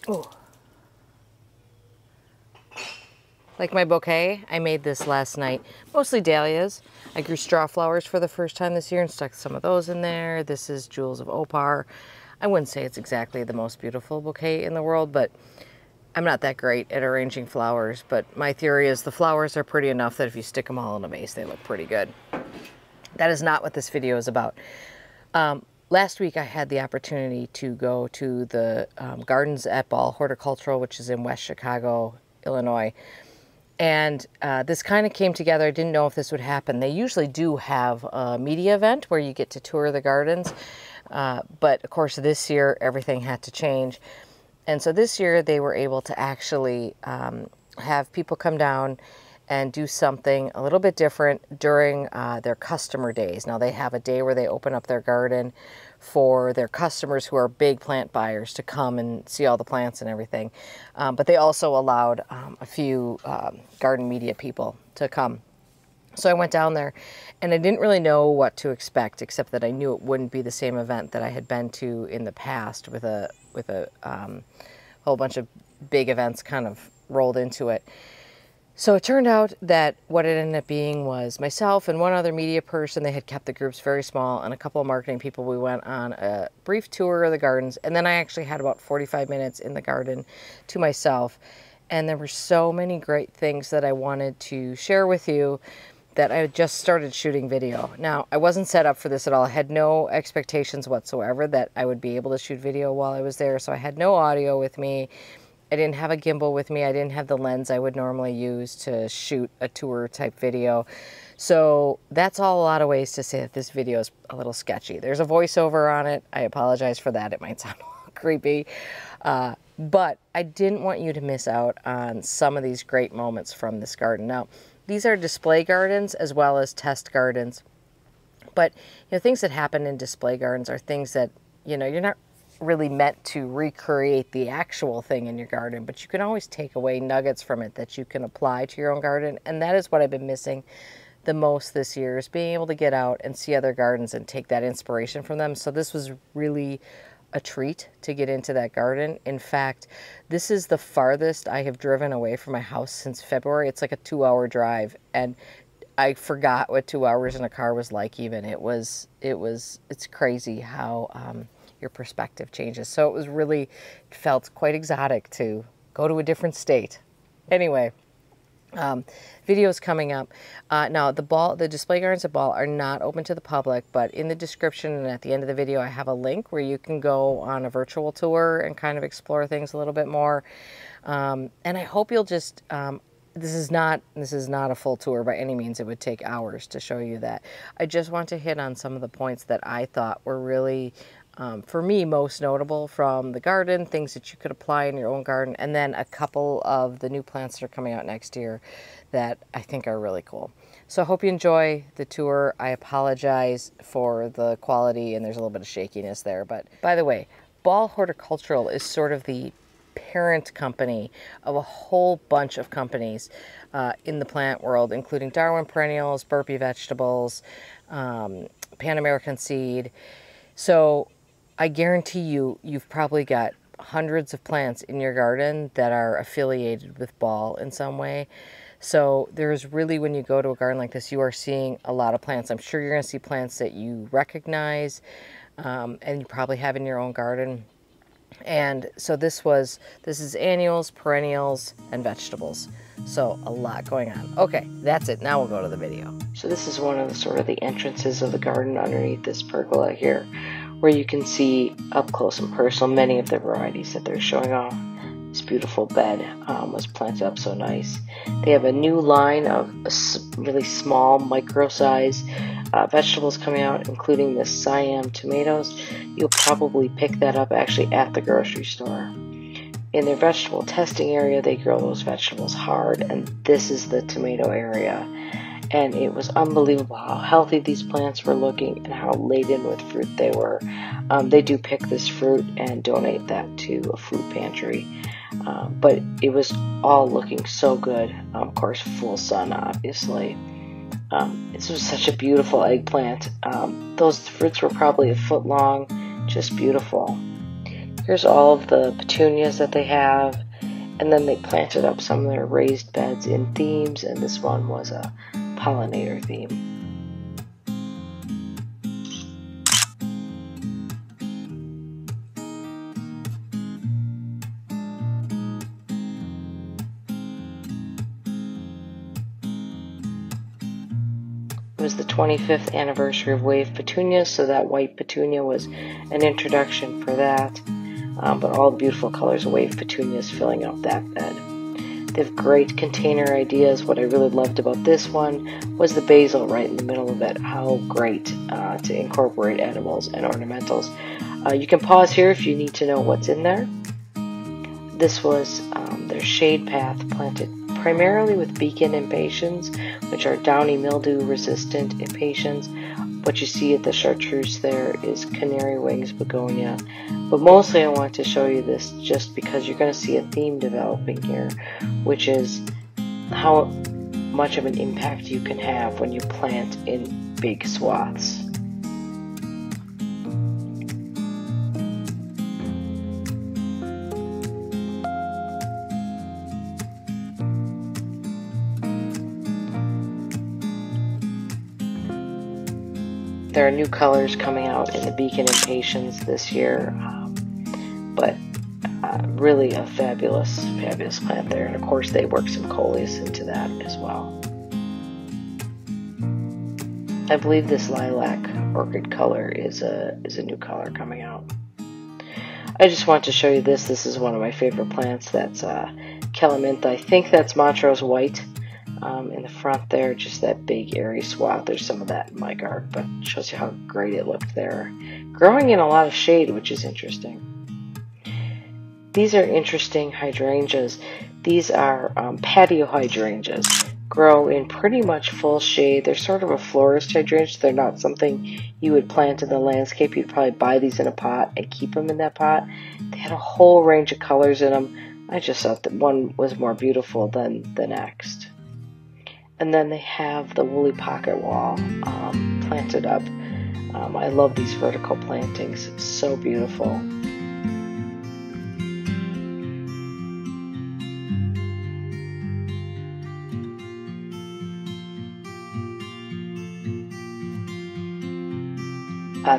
Oh. Like my bouquet, I made this last night. Mostly dahlias. I grew straw flowers for the first time this year and stuck some of those in there. This is Jewels of Opar. I wouldn't say it's exactly the most beautiful bouquet in the world, but I'm not that great at arranging flowers. But my theory is the flowers are pretty enough that if you stick them all in a vase, they look pretty good. That is not what this video is about. Last week I had the opportunity to go to the Gardens at Ball Horticultural, which is in West Chicago, Illinois. And this kind of came together. I didn't know if this would happen. They usually do have a media event where you get to tour the gardens. But of course this year everything had to change. And so this year they were able to actually have people come down and do something a little bit different during their customer days. Now they have a day where they open up their garden for their customers who are big plant buyers to come and see all the plants and everything. But they also allowed a few garden media people to come. So I went down there and I didn't really know what to expect, except that I knew it wouldn't be the same event that I had been to in the past with a whole bunch of big events kind of rolled into it. So it turned out that what it ended up being was myself and one other media person. They had kept the groups very small, and a couple of marketing people. We went on a brief tour of the gardens, and then I actually had about 45 minutes in the garden to myself. And there were so many great things that I wanted to share with you that I just started shooting video. Now, I wasn't set up for this at all. I had no expectations whatsoever that I would be able to shoot video while I was there, so I had no audio with me. I didn't have a gimbal with me. I didn't have the lens I would normally use to shoot a tour type video. So that's all a lot of ways to say that this video is a little sketchy. There's a voiceover on it. I apologize for that. It might sound a little creepy. But I didn't want you to miss out on some of these great moments from this garden. Now, these are display gardens as well as test gardens. But things that happen in display gardens are things that, you're not really meant to recreate the actual thing in your garden, but you can always take away nuggets from it that you can apply to your own garden. And that is what I've been missing the most this year, is being able to get out and see other gardens and take that inspiration from them. So this was really a treat to get into that garden. In fact, this is the farthest I have driven away from my house since February. It's like a 2-hour drive, and I forgot what 2 hours in a car was like even. It's crazy how your perspective changes. So it felt quite exotic to go to a different state. Anyway, videos coming up. Now the display gardens at Ball are not open to the public, but in the description and at the end of the video, I have a link where you can go on a virtual tour and kind of explore things a little bit more. And I hope you'll just, this is not a full tour by any means. It would take hours to show you that. I just want to hit on some of the points that I thought were really, for me, most notable from the garden, things that you could apply in your own garden, and then a couple of the new plants that are coming out next year that I think are really cool. So I hope you enjoy the tour. I apologize for the quality, and there's a little bit of shakiness there. But by the way, Ball Horticultural is sort of the parent company of a whole bunch of companies in the plant world, including Darwin Perennials, Burpee Vegetables, Pan American Seed. So I guarantee you've probably got hundreds of plants in your garden that are affiliated with Ball in some way. So there's really, when you go to a garden like this, you are seeing a lot of plants. I'm sure you're going to see plants that you recognize and you probably have in your own garden. And so this is annuals, perennials, and vegetables. So a lot going on. Okay, that's it. Now we'll go to the video. So this is one of the entrances of the garden underneath this pergola here, where you can see up close and personal many of the varieties that they're showing off. This beautiful bed was planted up so nice. They have a new line of really small, micro-size vegetables coming out, including the Siam tomatoes. You'll probably pick that up actually at the grocery store. In their vegetable testing area, they grow those vegetables hard, and this is the tomato area. And it was unbelievable how healthy these plants were looking and how laden with fruit they were. They do pick this fruit and donate that to a food pantry. But it was all looking so good. Of course, full sun, obviously. This was such a beautiful eggplant. Those fruits were probably a foot long, just beautiful. Here's all of the petunias that they have, and then they planted up some of their raised beds in themes, and this one was a pollinator theme. It was the 25th anniversary of wave petunias, so that white petunia was an introduction for that. But all the beautiful colors of wave petunias filling out that bed. They have great container ideas. What I really loved about this one was the basil right in the middle of it. How great to incorporate edibles and ornamentals. You can pause here if you need to know what's in there. This was their shade path planted primarily with beacon impatiens, which are downy mildew resistant impatiens. What you see at the chartreuse there is canary wings begonia. But mostly I want to show you this just because you're going to see a theme developing here, which is how much of an impact you can have when you plant in big swaths. There are new colors coming out in the beacon impatiens this year, but really a fabulous plant there. And of course they work some coleus into that as well. I believe this lilac orchid color is a new color coming out. I just want to show you this. This is one of my favorite plants. That's Calamintha. I think that's Montrose White. In the front there, just that big airy swath. There's some of that in my garden, but it shows you how great it looked there. Growing in a lot of shade, which is interesting. These are interesting hydrangeas. These are patio hydrangeas. Grow in pretty much full shade. They're sort of a florist hydrangea. They're not something you would plant in the landscape. You'd probably buy these in a pot and keep them in that pot. They had a whole range of colors in them. I just thought that one was more beautiful than the next. And then they have the woolly pocket wall planted up. I love these vertical plantings. It's so beautiful.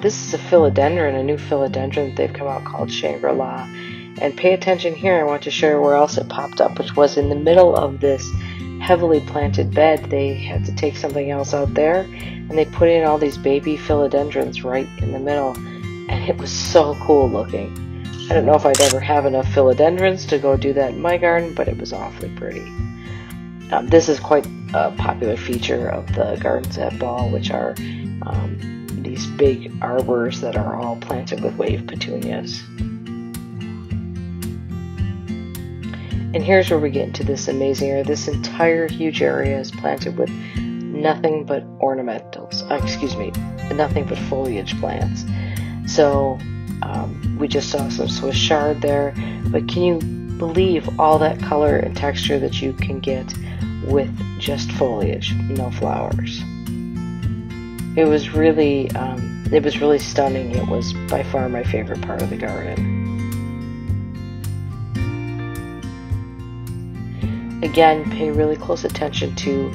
This is a philodendron, a new philodendron that they've come out called Shangri-La. And pay attention here, I want to show you where else it popped up, which was in the middle of this heavily planted bed. They had to take something else out there, and they put in all these baby philodendrons right in the middle, and it was so cool looking. I don't know if I'd ever have enough philodendrons to go do that in my garden, but it was awfully pretty. This is quite a popular feature of the gardens at Ball, which are these big arbors that are all planted with wave petunias. And here's where we get into this amazing area. This entire huge area is planted with nothing but ornamentals. Nothing but foliage plants. So we just saw some Swiss chard there, but can you believe all that color and texture that you can get with just foliage, no flowers? It was really stunning. It was by far my favorite part of the garden. Again, pay really close attention to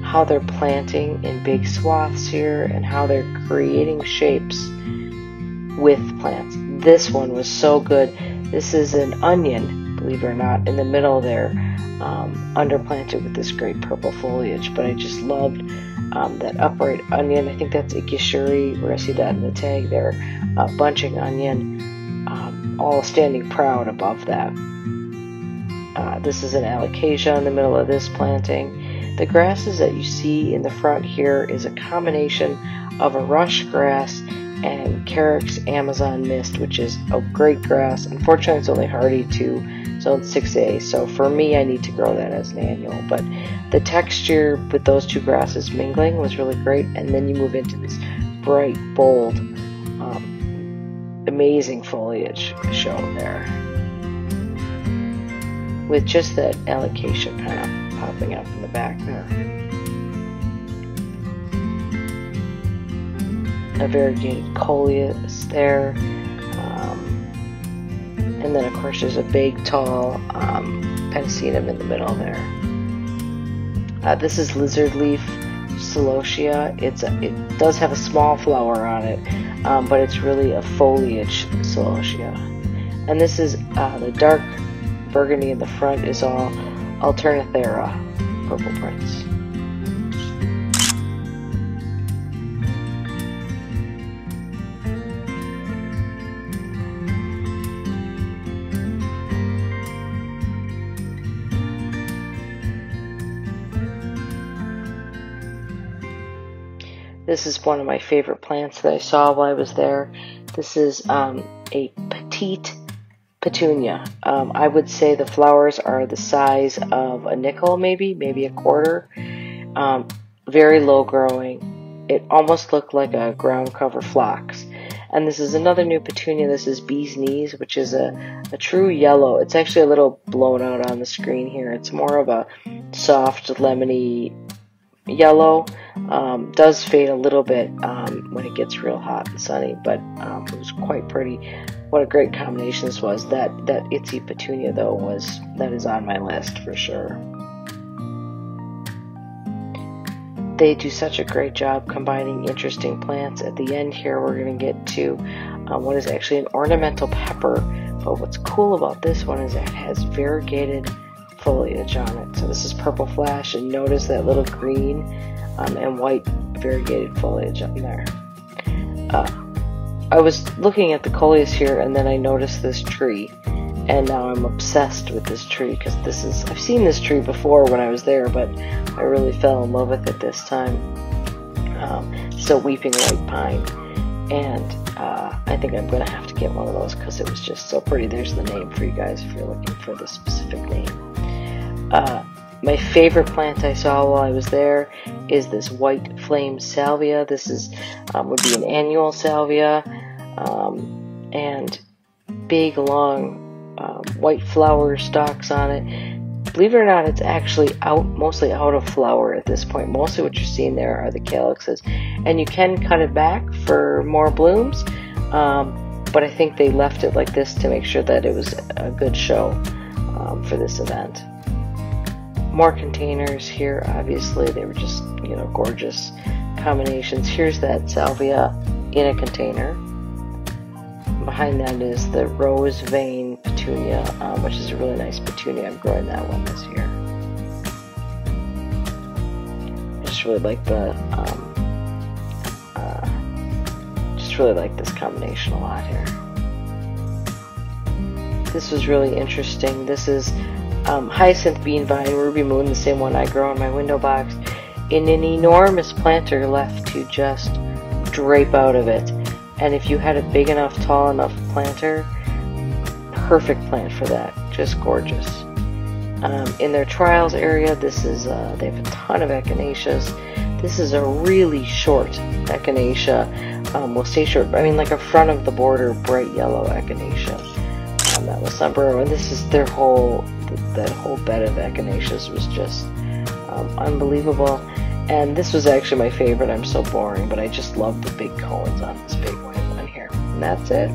how they're planting in big swaths here and how they're creating shapes with plants. This one was so good. This is an onion, believe it or not, in the middle there, underplanted with this great purple foliage. But I just loved that upright onion. I think that's Echinacea. We're going to see that in the tag there. Bunching onion, all standing proud above that. This is an Echinacea in the middle of this planting. The grasses that you see in the front here is a combination of a rush grass and Carrick's Amazon Mist, which is a great grass. Unfortunately, it's only hardy to zone 6A, so for me, I need to grow that as an annual. But the texture with those two grasses mingling was really great, and then you move into this bright, bold, amazing foliage show there, with just that Echinacea kind of popping up in the back there. A variegated coleus there. And then of course there's a big tall Pentacenum in the middle there. This is lizard leaf Celosia. It does have a small flower on it, but it's really a foliage Celosia. And this is the dark burgundy in the front is all Alternithera purple prints. This is one of my favorite plants that I saw while I was there. This is a Petite Petunia. I would say the flowers are the size of a nickel, maybe a quarter. Very low growing. It almost looked like a ground cover phlox. And this is another new petunia. This is Bee's Knees, which is a true yellow. It's actually a little blown out on the screen here. It's more of a soft lemony yellow. Does fade a little bit when it gets real hot and sunny, but it was quite pretty. What a great combination this was. That Itsy Petunia though that is on my list for sure. They do such a great job combining interesting plants. At the end here we're going to get to what is actually an ornamental pepper, but what's cool about this one is it has variegated foliage on it. So this is Purple Flash, and notice that little green and white variegated foliage up there. I was looking at the coleus here, and then I noticed this tree, and now I'm obsessed with this tree because I've seen this tree before when I was there, but I really fell in love with it this time. It's a weeping white pine, and I think I'm gonna have to get one of those because it was just so pretty. There's the name for you guys if you're looking for the specific name. My favorite plant I saw while I was there is this white flame salvia. This is would be an annual salvia, and big long white flower stalks on it. Believe it or not, it's actually mostly out of flower at this point. Mostly what you're seeing there are the calyxes, and you can cut it back for more blooms, but I think they left it like this to make sure that it was a good show for this event. More containers here, obviously. They were just, gorgeous combinations. Here's that salvia in a container. Behind that is the rose vein petunia, which is a really nice petunia. I'm growing that one this year. I just really like this combination a lot here. This was really interesting. This is hyacinth bean vine, ruby moon, the same one I grow in my window box, in an enormous planter left to just drape out of it. And if you had a big enough, tall enough planter, perfect plant for that. Just gorgeous. In their trials area, this is they have a ton of echinaceas. This is a really short echinacea. Will stay short. I mean, like a front of the border, bright yellow echinacea. That was sombrero, and this is their that whole bed of echinaceas was just unbelievable. And this was actually my favorite. I'm so boring, but I just love the big cones on this big white one here. And that's it.